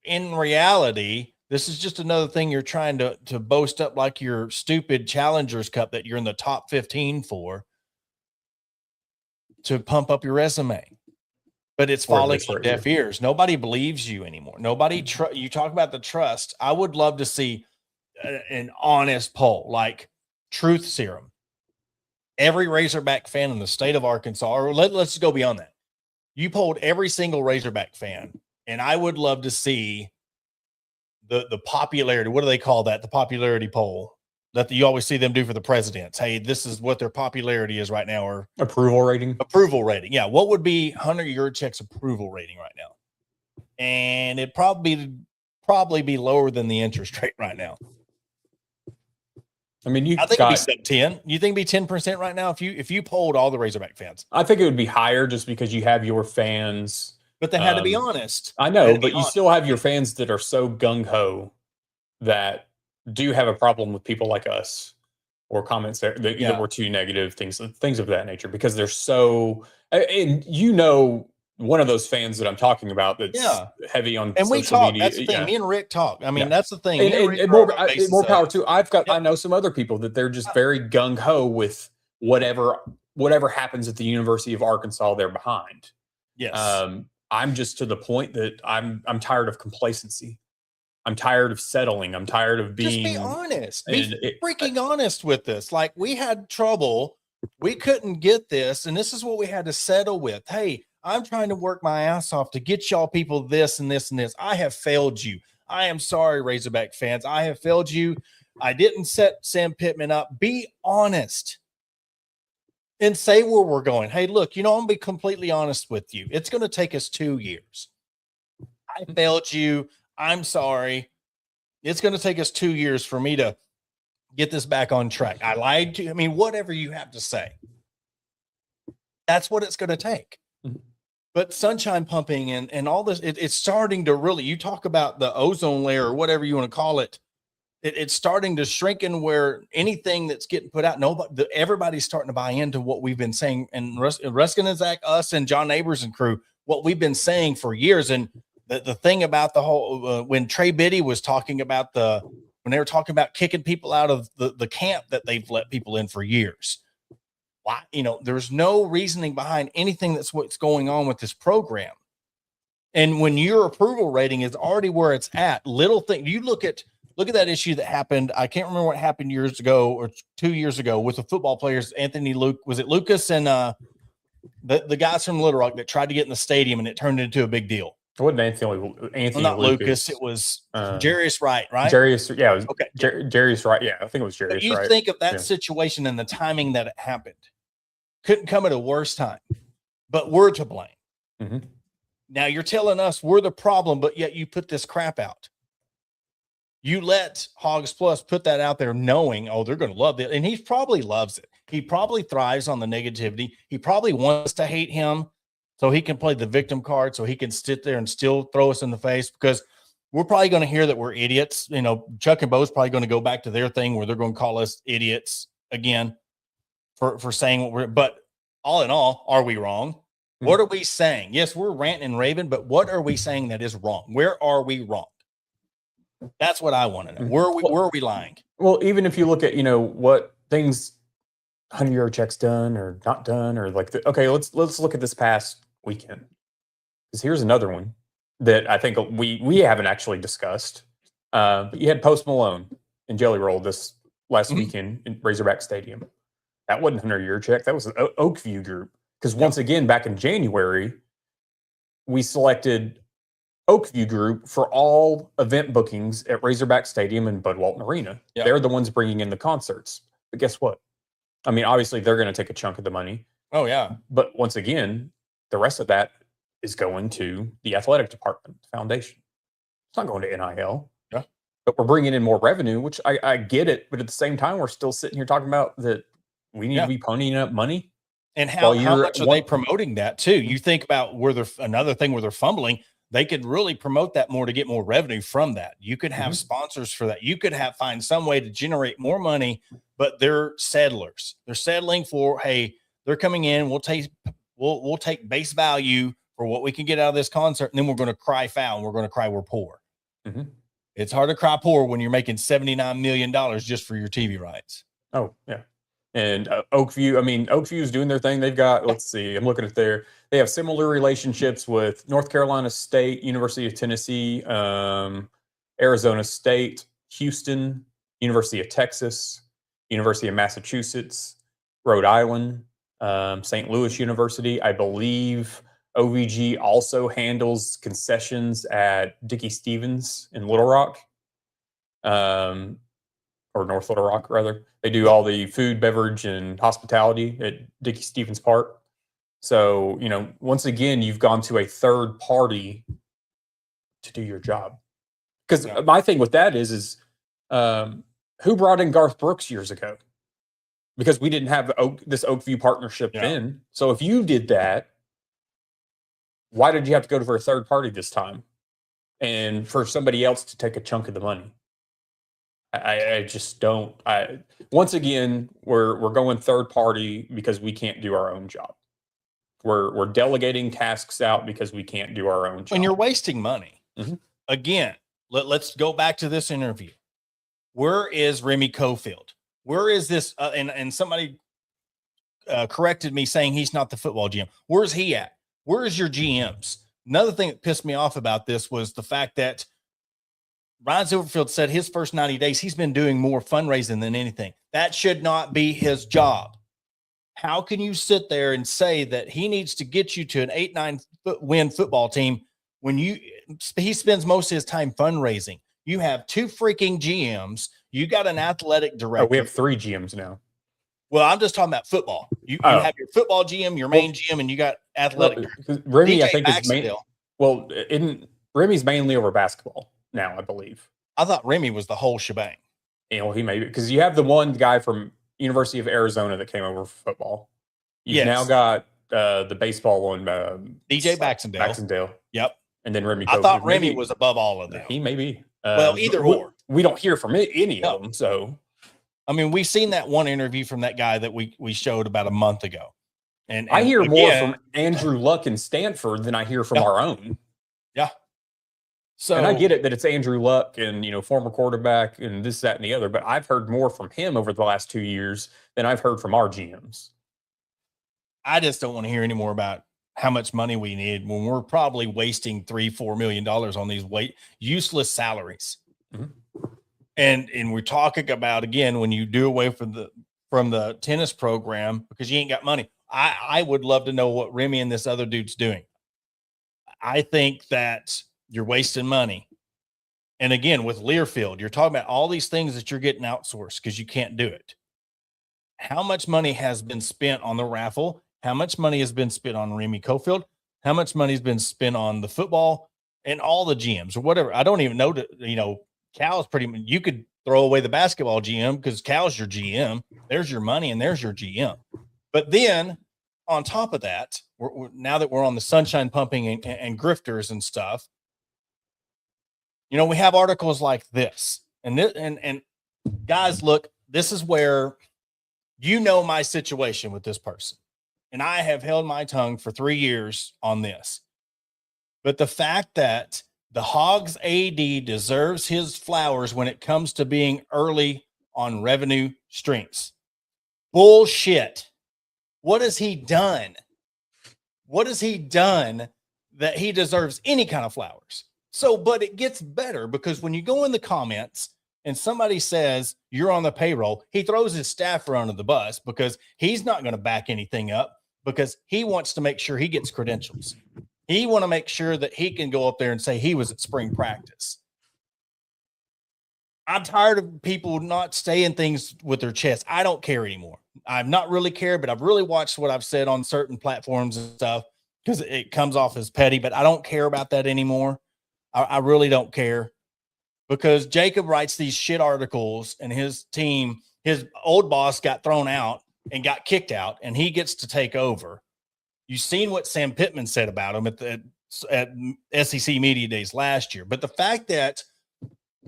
in reality, this is just another thing you're trying to boast up like your stupid Challengers Cup that you're in the top 15 for to pump up your resume. But it's falling on deaf ears. Nobody believes you anymore. You talk about the trust. I would love to see an honest poll, like Truth Serum. Every Razorback fan in the state of Arkansas, or let's go beyond that. You polled every single Razorback fan, and I would love to see the popularity. What do they call that? The popularity poll that you always see them do for the presidents. Hey, this is what their popularity is right now, or approval rating. Approval rating. Yeah. What would be Hunter Yuracheck's approval rating right now? And it'd probably be lower than the interest rate right now. I mean, I think it'd be 10. You think it'd be 10% right now if you polled all the Razorback fans? I think it would be higher just because you have your fans. But they had to be honest. I know, but you still have your fans that are so gung-ho that do have a problem with people like us or comments that were too negative, things of that nature, because they're so, and one of those fans that I'm talking about that's heavy on and social media. That's the thing. Me and Rick talk. I mean, that's the thing. And more power too. I know some other people that they're just very gung ho with whatever happens at the University of Arkansas. They're behind. Yes. I'm just to the point that I'm tired of complacency. I'm tired of settling. I'm tired of being. Just be honest. Be freaking honest with this. Like, we had trouble. We couldn't get this, and this is what we had to settle with. Hey, I'm trying to work my ass off to get y'all people this and this and this. I have failed you. I am sorry, Razorback fans. I have failed you. I didn't set Sam Pittman up. Be honest and say where we're going. Hey, look, I'm going to be completely honest with you. It's going to take us 2 years. I failed you. I'm sorry. It's going to take us 2 years for me to get this back on track. I lied to you. I mean, whatever you have to say. That's what it's going to take. But sunshine pumping and all this, it's starting to really, you talk about the ozone layer or whatever you want to call it. It's starting to shrink in where anything that's getting put out, everybody's starting to buy into what we've been saying. And Ruskin and Zach, us and John Neighbors and crew, what we've been saying for years. And the thing about the whole, when Trey Biddy was talking about the when they were talking about kicking people out of the camp that they've let people in for years. Why? There's no reasoning behind anything that's what's going on with this program. And when your approval rating is already where it's at, little thing, you look at that issue that happened. I can't remember what happened years ago or 2 years ago with the football players, was it Lucas and the guys from Little Rock that tried to get in the stadium and it turned into a big deal. It wasn't Anthony Not Lucas. It was Jarius Wright, right? Jarius, yeah, it was okay. Jarius Wright. Yeah, I think it was Jarius Wright. You think of that situation and the timing that it happened. Couldn't come at a worse time, but we're to blame. Mm-hmm. Now you're telling us we're the problem, but yet you put this crap out. You let Hogs Plus put that out there knowing, they're going to love it. And he probably loves it. He probably thrives on the negativity. He probably wants to hate him so he can play the victim card, so he can sit there and still throw us in the face, because we're probably going to hear that we're idiots. Chuck and Bo's probably going to go back to their thing where they're going to call us idiots again for saying what we're, but all in all, are we wrong? Mm-hmm. What are we saying? Yes, we're ranting and raving, but what are we saying that is wrong? Where are we wrong? That's what I want to know. Where are we lying? Well, even if you look at, what things Hunter Yuracheck's done or not done, or okay, let's look at this past weekend. Because here's another one that I think we haven't actually discussed. But you had Post Malone and Jelly Roll this last weekend in Razorback Stadium. That wasn't Hunter Yuracheck. That was an Oakview group. Because once again, back in January, we selected Oakview Group for all event bookings at Razorback Stadium and Bud Walton Arena. Yep. They're the ones bringing in the concerts. But guess what? I mean, obviously, they're going to take a chunk of the money. Oh, yeah. But once again, the rest of that is going to the athletic department, foundation. It's not going to NIL. Yeah. But we're bringing in more revenue, which I get it. But at the same time, we're still sitting here talking about that we need to be ponying up money. And how much are they promoting that, too? You think about another thing where they're fumbling. They could really promote that more to get more revenue from that. You could have sponsors for that. You could find some way to generate more money, but they're settlers. They're settling for, hey, they're coming in. We'll take base value for what we can get out of this concert, and then we're going to cry foul, and we're going to cry we're poor. Mm-hmm. It's hard to cry poor when you're making $79 million just for your TV rights. Oh, yeah. And Oakview is doing their thing. They've got, let's see, I'm looking at they have similar relationships with North Carolina State, University of Tennessee, Arizona State, Houston, University of Texas, University of Massachusetts, Rhode Island, St. Louis University. I believe OVG also handles concessions at Dickey Stevens in Little Rock. Or North Little Rock, rather. They do all the food, beverage, and hospitality at Dickey Stevens Park. So, once again, you've gone to a third party to do your job. Because my thing with that is who brought in Garth Brooks years ago? Because we didn't have this Oakview partnership then. So if you did that, why did you have to go for a third party this time? And for somebody else to take a chunk of the money? I just don't. Once again, we're going third party because we can't do our own job. We're delegating tasks out because we can't do our own job. And you're wasting money. Mm-hmm. Again, let's go back to this interview. Where is Remy Cofield? Where is this? And somebody corrected me saying he's not the football GM. Where's he at? Where's your GMs? Another thing that pissed me off about this was the fact that Ryan Silverfield said his first 90 days, he's been doing more fundraising than anything. That should not be his job. How can you sit there and say that he needs to get you to an 8-9 win football team when he spends most of his time fundraising? You have 2 freaking GMs. You got an athletic director. Oh, we have 3 GMs now. Well, I'm just talking about football. You have your football GM, your main GM, and you got athletic. Remy, I think, is main. Well, Remy's mainly over basketball now, I believe. I thought Remy was the whole shebang. He may be, because you have the one guy from University of Arizona that came over for football. You've now got the baseball one, DJ Baxendale. Baxendale. Yep. And then Remy. I thought Remy was above all of them. He may be. Well, either or. We don't hear from any of them. So, I mean, we've seen that one interview from that guy that we showed about a month ago. And I hear more from Andrew Luck in Stanford than I hear from our own. Yeah. So, and I get it that it's Andrew Luck and, former quarterback and this, that, and the other, but I've heard more from him over the last 2 years than I've heard from our GMs. I just don't want to hear any more about how much money we need when we're probably wasting $3-4 million on these useless salaries. Mm-hmm. And we're talking about, again, when you do away from the tennis program because you ain't got money. I would love to know what Remy and this other dude's doing. I think that you're wasting money. And again, with Learfield, you're talking about all these things that you're getting outsourced because you can't do it. How much money has been spent on the raffle? How much money has been spent on Remy Cofield? How much money has been spent on the football and all the GMs or whatever? I don't even know that, Cal's pretty much, you could throw away the basketball GM because Cal's your GM. There's your money and there's your GM. But then on top of that, now that we're on the sunshine pumping and grifters and stuff, we have articles like this. And guys, look, this is where my situation with this person. And I have held my tongue for 3 years on this. But the fact that the Hogs AD deserves his flowers when it comes to being early on revenue streams. Bullshit. What has he done? What has he done that he deserves any kind of flowers? So, but it gets better because when you go in the comments and somebody says you're on the payroll, he throws his staffer under the bus because he's not going to back anything up because he wants to make sure he gets credentials. He want to make sure that he can go up there and say he was at spring practice. I'm tired of people not saying things with their chest. I don't care anymore. I've not really cared, but I've really watched what I've said on certain platforms and stuff because it comes off as petty, but I don't care about that anymore. I really don't care because Jacob writes these shit articles and his team, his old boss got thrown out and got kicked out and he gets to take over. You've seen what Sam Pittman said about him at SEC Media Days last year. But the fact that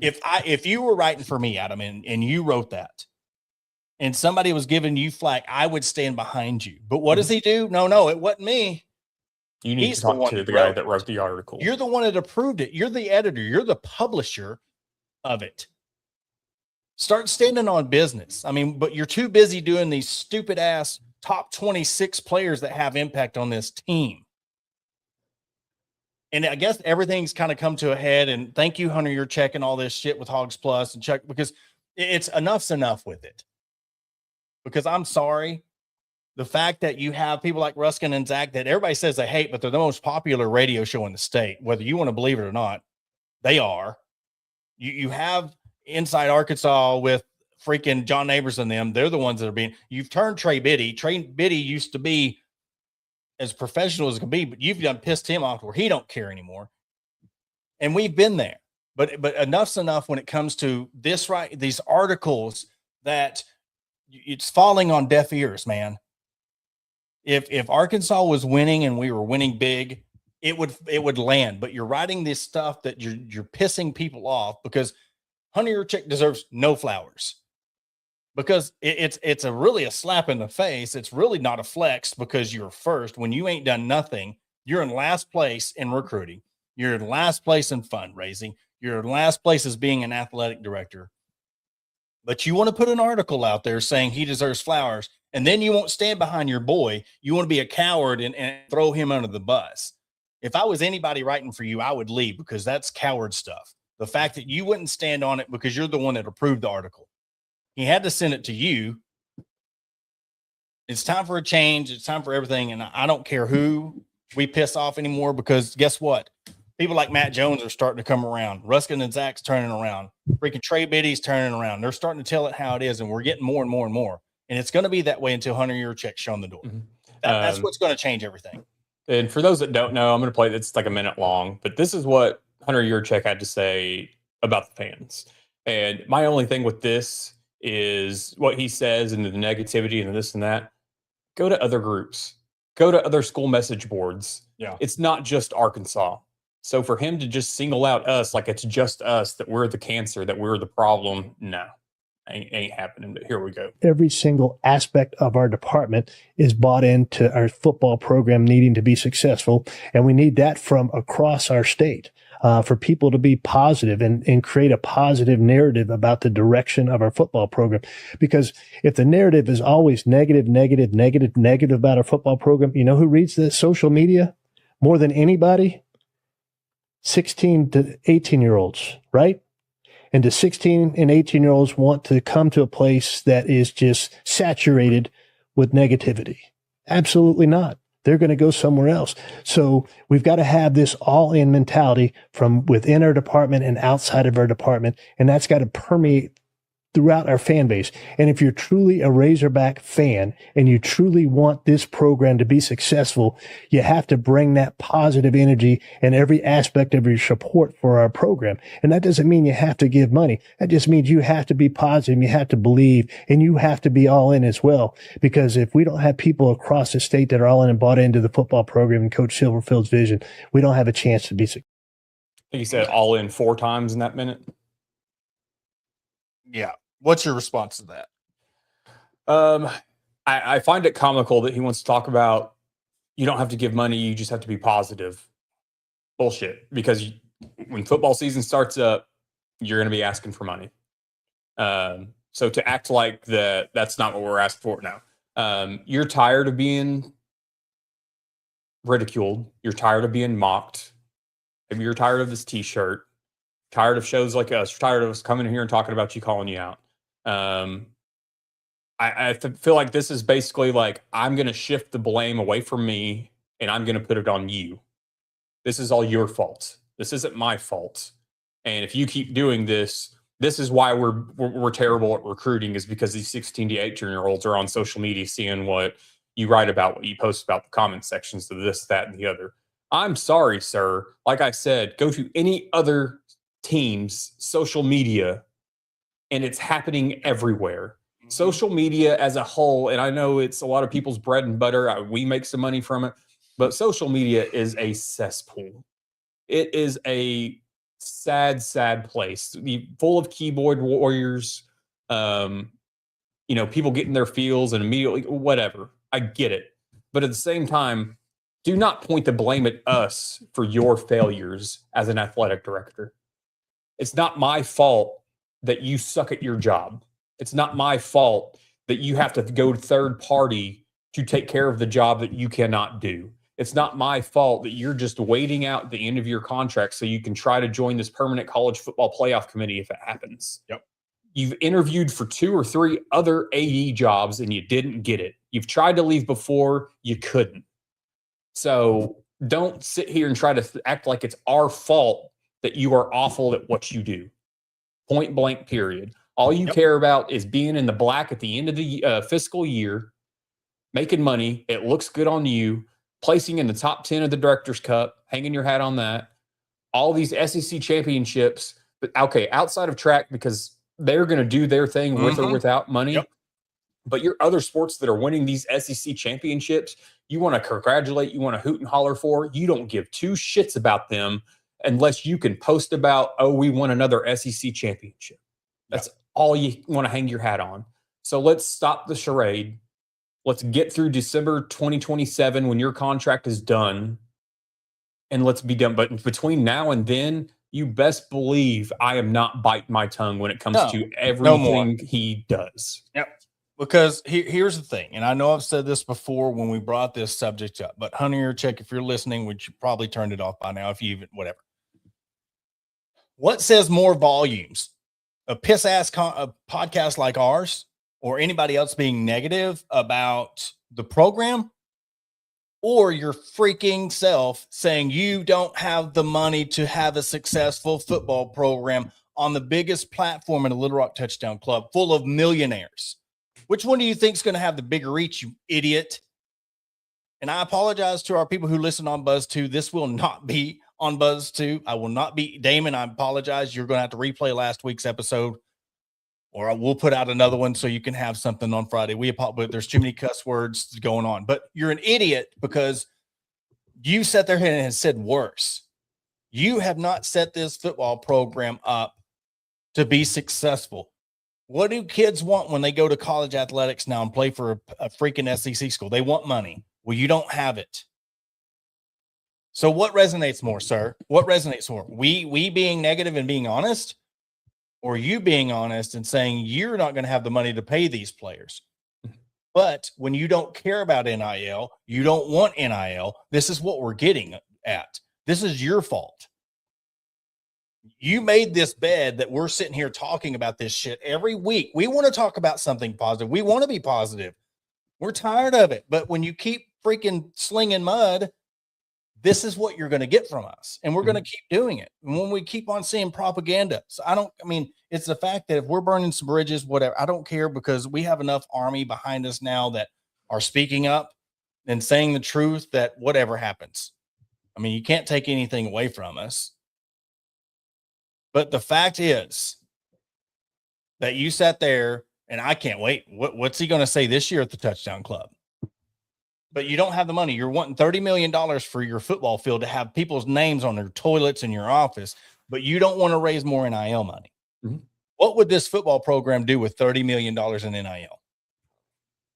if you were writing for me, Adam, and you wrote that, and somebody was giving you flack, I would stand behind you. But what does he do? No, it wasn't me. You need to talk to the guy that wrote the article. You're the one that approved it. You're the editor. You're the publisher of it. Start standing on business. I mean, but you're too busy doing these stupid ass top 26 players that have impact on this team. And I guess everything's kind of come to a head. And thank you, Hunter. You're checking all this shit with Hogs Plus and check because it's enough's enough with it. Because I'm sorry, the fact that you have people like Ruskin and Zach that everybody says they hate, but they're the most popular radio show in the state, whether you want to believe it or not, they are. You have Inside Arkansas with freaking John Neighbors and them. They're the ones that are being, you've turned Trey Biddy. Trey Biddy used to be as professional as it can be, but you've done pissed him off where he don't care anymore. And we've been there, but enough's enough when it comes to this, right? These articles that it's falling on deaf ears, man. If Arkansas was winning and we were winning big, it would land. But you're writing this stuff that you're pissing people off because Hunter Yuracheck deserves no flowers because it's really a slap in the face. It's really not a flex because you're first when you ain't done nothing. You're in last place in recruiting. You're in last place in fundraising. You're in last place as being an athletic director. But you want to put an article out there saying he deserves flowers, and then you won't stand behind your boy. You want to be a coward and throw him under the bus. If I was anybody writing for you, I would leave because that's coward stuff. The fact that you wouldn't stand on it because you're the one that approved the article. He had to send it to you. It's time for a change. It's time for everything. And I don't care who we piss off anymore because guess what? People like Matt Jones are starting to come around. Ruskin and Zach's turning around. Freaking Trey Biddy's turning around. They're starting to tell it how it is, and we're getting more and more and more. And it's going to be that way until Hunter Yuracheck's shown the door. Mm-hmm. That's what's going to change everything. And for those that don't know, I'm going to play it's like a minute long, but this is what Hunter Yuracheck had to say about the fans. And my only thing with this is what he says and the negativity and this and that. Go to other groups. Go to other school message boards. Yeah. It's not just Arkansas. So for him to just single out us like it's just us, that we're the cancer, that we're the problem, no, ain't happening. But here we go. Every single aspect of our department is bought into our football program needing to be successful, and we need that from across our state. for people to be positive and create a positive narrative about the direction of our football program. Because if the narrative is always negative about our football program, you know who reads the social media more than anybody? 16 to 18-year-olds, right? And do 16 and 18-year-olds want to come to a place that is just saturated with negativity? Absolutely not. They're going to go somewhere else. So we've got to have this all-in mentality from within our department and outside of our department, and that's got to permeate throughout our fan base. And if you're truly a Razorback fan and you truly want this program to be successful, you have to bring that positive energy in every aspect of your support for our program. And that doesn't mean you have to give money. That just means you have to be positive, you have to believe, and you have to be all in as well. Because if we don't have people across the state that are all in and bought into the football program and Coach Silverfield's vision, we don't have a chance to be successful. I think he said all in 4 times in that minute. Yeah. What's your response to that? I find it comical that he wants to talk about you don't have to give money, you just have to be positive. Bullshit. Because when football season starts up, you're going to be asking for money. So to act like that's not what we're asking for now. You're tired of being ridiculed. You're tired of being mocked. Maybe you're tired of this T-shirt. Tired of shows like us. Tired of us coming here and talking about you, calling you out. I feel like this is basically like, I'm going to shift the blame away from me and I'm going to put it on you. This is all your fault. This isn't my fault. And if you keep doing this, this is why we're terrible at recruiting, is because these 16 to 18-year-olds are on social media seeing what you write about, what you post about, the comment sections of this, that, and the other. I'm sorry, sir. Like I said, go to any other team's social media and it's happening everywhere. Social media as a whole, and I know it's a lot of people's bread and butter. We make some money from it, but social media is a cesspool. It is a sad, sad place, full of keyboard warriors. People getting their feels and immediately whatever. I get it, but at the same time, do not point the blame at us for your failures as an athletic director. It's not my fault that you suck at your job. It's not my fault that you have to go to third party to take care of the job that you cannot do. It's not my fault that you're just waiting out the end of your contract so you can try to join this permanent college football playoff committee if it happens. Yep. You've interviewed for 2 or 3 other AE jobs and you didn't get it. You've tried to leave before, you couldn't. So don't sit here and try to act like it's our fault that you are awful at what you do. Point blank, period. All you care about is being in the black at the end of the fiscal year, making money. It looks good on you, placing in the top 10 of the Director's Cup, hanging your hat on that. All these SEC championships, but okay, outside of track, because they're going to do their thing with or without money. Yep. But your other sports that are winning these SEC championships, you want to congratulate, you want to hoot and holler for. You don't give 2 shits about them unless you can post about, oh, we won another SEC championship. That's all you want to hang your hat on. So let's stop the charade. Let's get through December 2027 when your contract is done, and let's be done. But between now and then, you best believe I am not biting my tongue when it comes to everything he does. Yep. Because here's the thing, and I know I've said this before when we brought this subject up, but Hunter Yuracheck, if you're listening, which you probably turned it off by now, if you even, whatever. What says more volumes? A piss-ass a podcast like ours or anybody else being negative about the program, or your freaking self saying you don't have the money to have a successful football program on the biggest platform in the Little Rock Touchdown Club full of millionaires? Which one do you think is going to have the bigger reach, you idiot? And I apologize to our people who listen on Buzz 2. This will not be on Buzz 2. I will not be. Damon, I apologize. You're going to have to replay last week's episode, or I will put out another one so you can have something on Friday. But there's too many cuss words going on. But you're an idiot because you sat there and said worse. You have not set this football program up to be successful. What do kids want when they go to college athletics now and play for a freaking SEC school? They want money. Well, you don't have it. So what resonates more, sir? What resonates more? We being negative and being honest, or you being honest and saying you're not going to have the money to pay these players? But when you don't care about NIL, you don't want NIL, this is what we're getting at. This is your fault. You made this bed that we're sitting here talking about this shit every week. We want to talk about something positive. We want to be positive. We're tired of it. But when you keep freaking slinging mud, this is what you're going to get from us. And we're going to keep doing it. And when we keep on seeing propaganda, so it's the fact that if we're burning some bridges, whatever, I don't care, because we have enough army behind us now that are speaking up and saying the truth, that whatever happens. I mean, you can't take anything away from us. But the fact is that you sat there, and I can't wait. What's he going to say this year at the Touchdown Club? But you don't have the money. You're wanting $30 million for your football field to have people's names on their toilets in your office, but you don't want to raise more NIL money. Mm-hmm. What would this football program do with $30 million in NIL?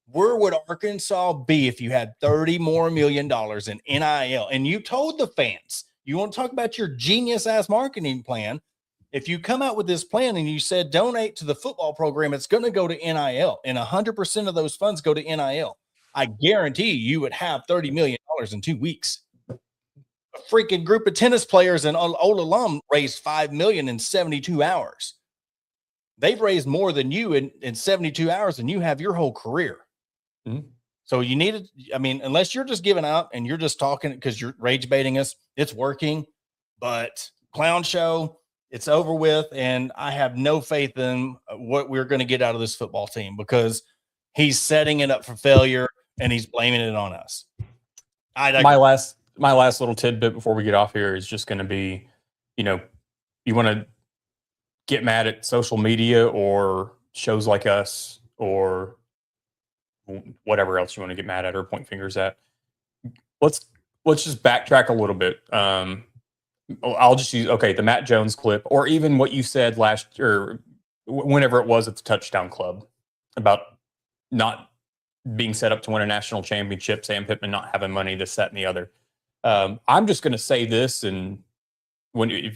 Where would Arkansas be if you had $30 more million in NIL? And you told the fans, you want to talk about your genius ass marketing plan. If you come out with this plan and you said donate to the football program, it's going to go to NIL, and 100% of those funds go to NIL. I guarantee you would have $30 million in 2 weeks. A freaking group of tennis players and old alum raised $5 million in 72 hours. They've raised more than you in 72 hours, and you have your whole career. Mm-hmm. So you need to, unless you're just giving up and you're just talking because you're rage baiting us, it's working. But clown show, it's over with. And I have no faith in what we're going to get out of this football team, because he's setting it up for failure. And he's blaming it on us. My last little tidbit before we get off here is just going to be, you want to get mad at social media or shows like us or whatever else you want to get mad at or point fingers at. Let's just backtrack a little bit. I'll just use the Matt Jones clip, or even what you said last or whenever it was at the Touchdown Club about not being set up to win a national championship, Sam Pittman not having money, this, that, and the other. I'm just going to say this, and when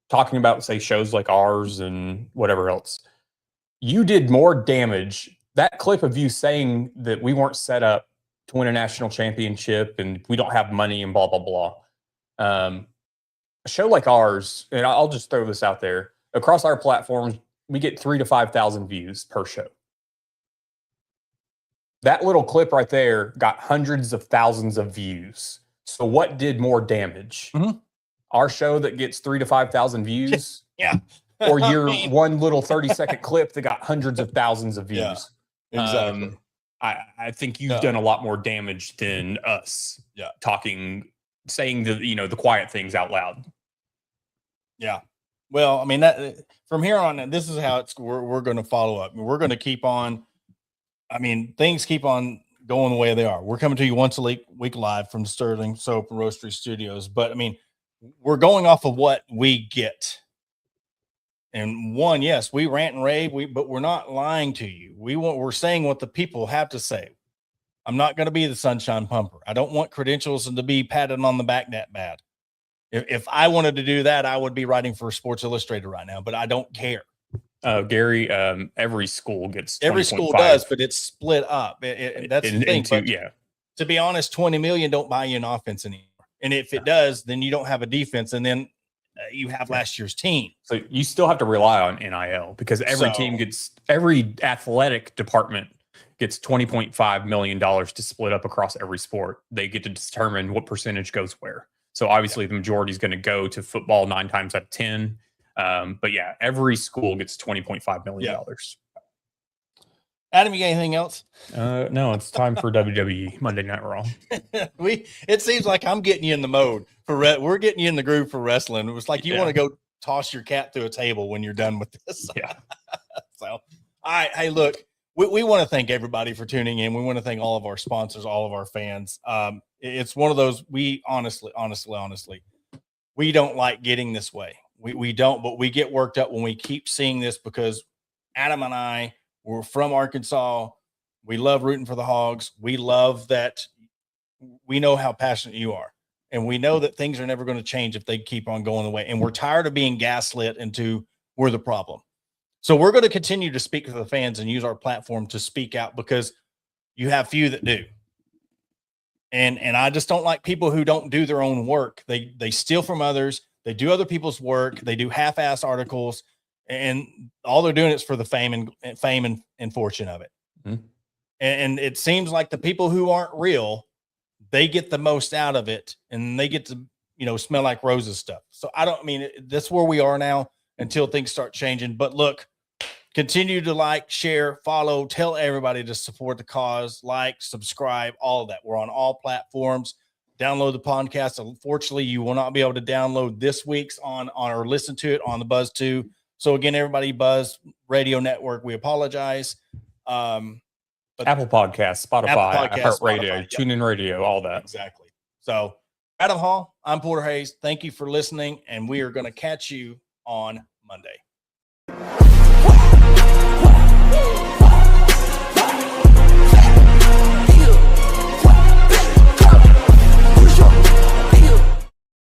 talking about, say, shows like ours and whatever else, you did more damage. That clip of you saying that we weren't set up to win a national championship and we don't have money and blah, blah, blah. A show like ours, and I'll just throw this out there, across our platforms, we get 3,000 to 5,000 views per show. That little clip right there got hundreds of thousands of views. So what did more damage? Mm-hmm. Our show that gets 3,000 to 5,000 views? Yeah. Or your one little 30-second clip that got hundreds of thousands of views? Yeah, exactly. I think you've done a lot more damage than us. Yeah. Saying the quiet things out loud. Yeah. Well, that from here on, this is how we're going to follow up. We're going to keep on. Things keep on going the way they are. We're coming to you once a week live from Sterling Soap and Roastery Studios. But we're going off of what we get. And one, yes, we rant and rave, but we're not lying to you. We're saying what the people have to say. I'm not going to be the sunshine pumper. I don't want credentials and to be patted on the back that bad. If I wanted to do that, I would be writing for Sports Illustrated right now, but I don't care. Gary, every school gets 20. Every school does, but it's split up. That's the thing. To be honest, 20 million don't buy you an offense anymore. And if it does, then you don't have a defense, and then you have last year's team. So you still have to rely on NIL, because every athletic department gets $20.5 million to split up across every sport. They get to determine what percentage goes where. So obviously the majority is going to go to football 9 times out of 10. But yeah, every school gets $20.5 million. Adam, you got anything else? No, it's time for WWE Monday Night Raw. It seems like I'm getting you in the mode for we're getting you in the groove for wrestling. It was like you want to go toss your cat through a table when you're done with this. Yeah. So, all right. Hey, look, we want to thank everybody for tuning in. We want to thank all of our sponsors, all of our fans. It's one of those, we honestly, we don't like getting this way. We don't, but we get worked up when we keep seeing this, because Adam and I, we're from Arkansas. We love rooting for the Hogs. We love that. We know how passionate you are. And we know that things are never going to change if they keep on going the way. And we're tired of being gaslit into we're the problem. So we're going to continue to speak to the fans and use our platform to speak out, because you have few that do. And I just don't like people who don't do their own work. They steal from others. They do other people's work. They do half-ass articles, and all they're doing is for the fame and fortune of it. Mm-hmm. And it seems like the people who aren't real, they get the most out of it, and they get to, smell like roses stuff. So that's where we are now until things start changing. But look, continue to like, share, follow, tell everybody to support the cause, like, subscribe, all of that. We're on all platforms. Download the podcast. Unfortunately, you will not be able to download this week's or listen to it on the Buzz 2. So again, everybody, Buzz Radio Network, we apologize. But Apple Podcasts, Spotify, iHeartRadio, TuneIn Radio, all that. Exactly. So, Adam Hall, I'm Porter Hayes. Thank you for listening, and we are going to catch you on Monday.